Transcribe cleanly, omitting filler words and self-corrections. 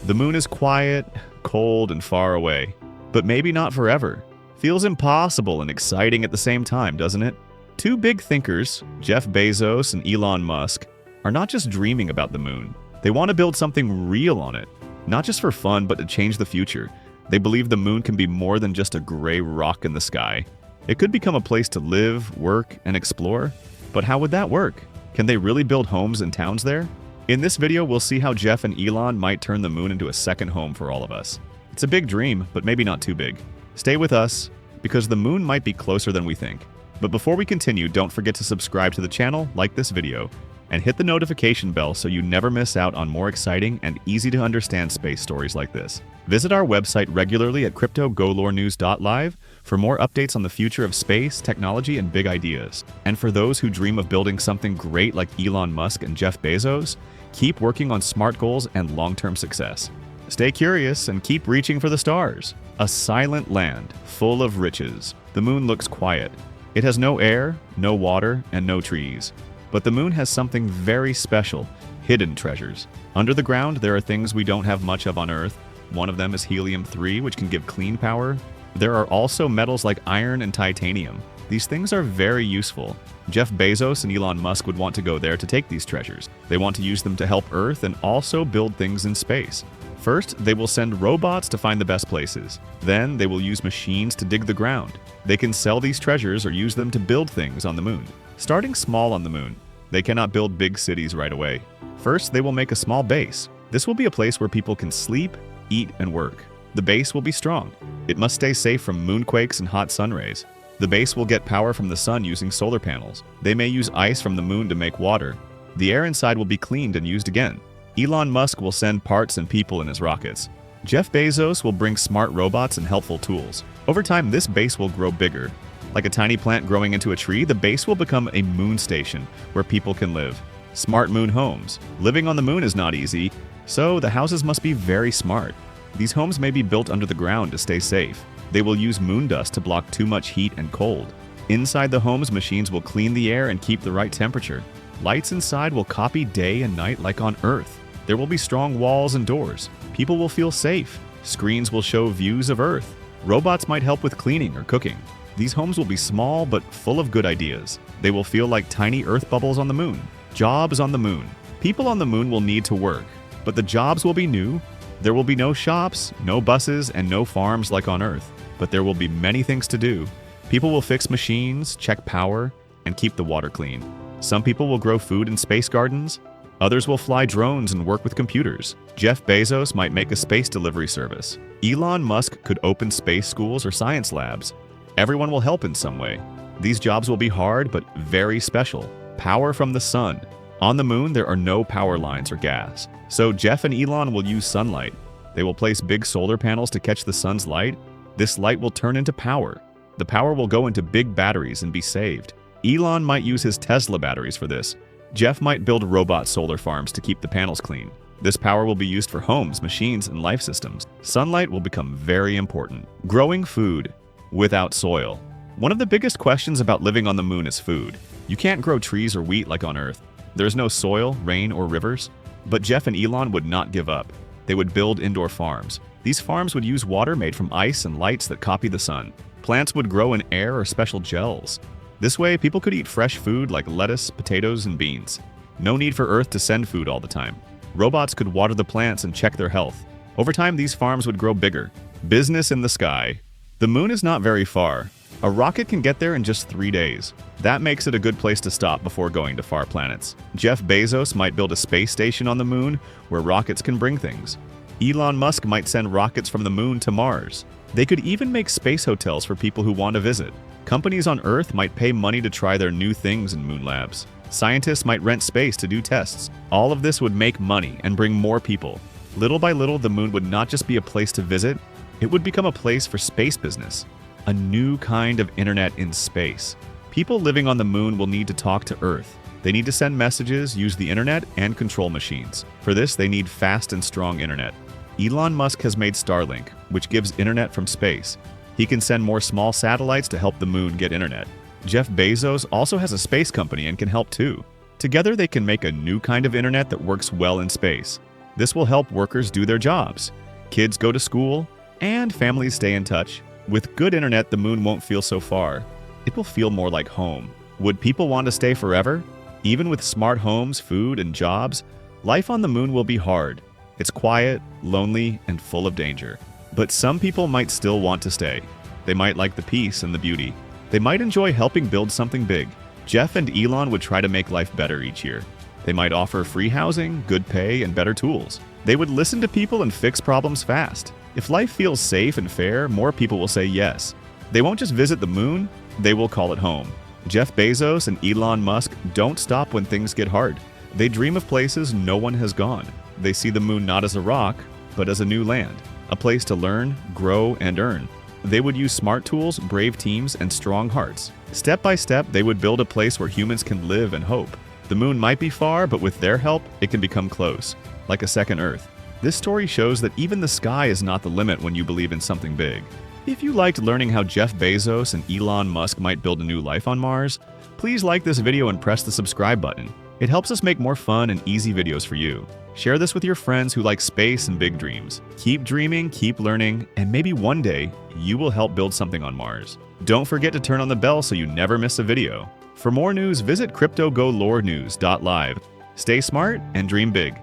The moon is quiet, cold, and far away. But maybe not forever. Feels impossible and exciting at the same time, doesn't it? Two big thinkers, Jeff Bezos and Elon Musk, are not just dreaming about the moon. They want to build something real on it. Not just for fun, but to change the future. They believe the moon can be more than just a gray rock in the sky. It could become a place to live, work, and explore. But how would that work? Can they really build homes and towns there? In this video, we'll see how Jeff and Elon might turn the moon into a second home for all of us. It's a big dream, but maybe not too big. Stay with us, because the moon might be closer than we think. But before we continue, don't forget to subscribe to the channel, like this video, and hit the notification bell so you never miss out on more exciting and easy-to-understand space stories like this. Visit our website regularly at cryptogolorenews.live for more updates on the future of space, technology, and big ideas. And for those who dream of building something great like Elon Musk and Jeff Bezos, keep working on smart goals and long-term success. Stay curious and keep reaching for the stars. A silent land full of riches. The moon looks quiet. It has no air, no water, and no trees. But the moon has something very special, hidden treasures. Under the ground, there are things we don't have much of on Earth. One of them is helium-3, which can give clean power. There are also metals like iron and titanium. These things are very useful. Jeff Bezos and Elon Musk would want to go there to take these treasures. They want to use them to help Earth and also build things in space. First, they will send robots to find the best places. Then, they will use machines to dig the ground. They can sell these treasures or use them to build things on the moon. Starting small on the moon, they cannot build big cities right away. First, they will make a small base. This will be a place where people can sleep, eat, and work. The base will be strong. It must stay safe from moonquakes and hot sun rays. The base will get power from the sun using solar panels. They may use ice from the moon to make water. The air inside will be cleaned and used again. Elon Musk will send parts and people in his rockets. Jeff Bezos will bring smart robots and helpful tools. Over time, this base will grow bigger. Like a tiny plant growing into a tree, the base will become a moon station where people can live. Smart moon homes. Living on the moon is not easy, so the houses must be very smart. These homes may be built under the ground to stay safe. They will use moon dust to block too much heat and cold. Inside the homes, machines will clean the air and keep the right temperature. Lights inside will copy day and night like on Earth. There will be strong walls and doors. People will feel safe. Screens will show views of Earth. Robots might help with cleaning or cooking. These homes will be small but full of good ideas. They will feel like tiny Earth bubbles on the moon. Jobs on the moon. People on the moon will need to work, but the jobs will be new. There will be no shops, no buses, and no farms like on Earth, but there will be many things to do. People will fix machines, check power, and keep the water clean. Some people will grow food in space gardens. Others will fly drones and work with computers. Jeff Bezos might make a space delivery service. Elon Musk could open space schools or science labs. Everyone will help in some way. These jobs will be hard, but very special. Power from the sun. On the moon, there are no power lines or gas. So Jeff and Elon will use sunlight. They will place big solar panels to catch the sun's light. This light will turn into power. The power will go into big batteries and be saved. Elon might use his Tesla batteries for this. Jeff might build robot solar farms to keep the panels clean. This power will be used for homes, machines, and life systems. Sunlight will become very important. Growing food without soil. One of the biggest questions about living on the moon is food. You can't grow trees or wheat like on Earth. There's no soil, rain, or rivers. But Jeff and Elon would not give up. They would build indoor farms. These farms would use water made from ice and lights that copy the sun. Plants would grow in air or special gels. This way, people could eat fresh food like lettuce, potatoes, and beans. No need for Earth to send food all the time. Robots could water the plants and check their health. Over time, these farms would grow bigger. Business in the sky. The moon is not very far. A rocket can get there in just 3 days. That makes it a good place to stop before going to far planets. Jeff Bezos might build a space station on the moon where rockets can bring things. Elon Musk might send rockets from the moon to Mars. They could even make space hotels for people who want to visit. Companies on Earth might pay money to try their new things in moon labs. Scientists might rent space to do tests. All of this would make money and bring more people. Little by little, the moon would not just be a place to visit, it would become a place for space business. A new kind of internet in space. People living on the moon will need to talk to Earth. They need to send messages, use the internet, and control machines. For this, they need fast and strong internet. Elon Musk has made Starlink, which gives internet from space. He can send more small satellites to help the moon get internet. Jeff Bezos also has a space company and can help too. Together, they can make a new kind of internet that works well in space. This will help workers do their jobs, kids go to school, and families stay in touch. With good internet, the moon won't feel so far. It will feel more like home. Would people want to stay forever? Even with smart homes, food, and jobs, life on the moon will be hard. It's quiet, lonely, and full of danger. But some people might still want to stay. They might like the peace and the beauty. They might enjoy helping build something big. Jeff and Elon would try to make life better each year. They might offer free housing, good pay, and better tools. They would listen to people and fix problems fast. If life feels safe and fair, more people will say yes. They won't just visit the moon, they will call it home. Jeff Bezos and Elon Musk don't stop when things get hard. They dream of places no one has gone. They see the moon not as a rock, but as a new land, a place to learn, grow, and earn. They would use smart tools, brave teams, and strong hearts. Step by step, they would build a place where humans can live and hope. The moon might be far, but with their help, it can become close, like a second Earth. This story shows that even the sky is not the limit when you believe in something big. If you liked learning how Jeff Bezos and Elon Musk might build a new life on Mars, please like this video and press the subscribe button. It helps us make more fun and easy videos for you. Share this with your friends who like space and big dreams. Keep dreaming, keep learning, and maybe one day you will help build something on Mars. Don't forget to turn on the bell so you never miss a video. For more news, visit CryptoGoLoreNews.live. Stay smart and dream big.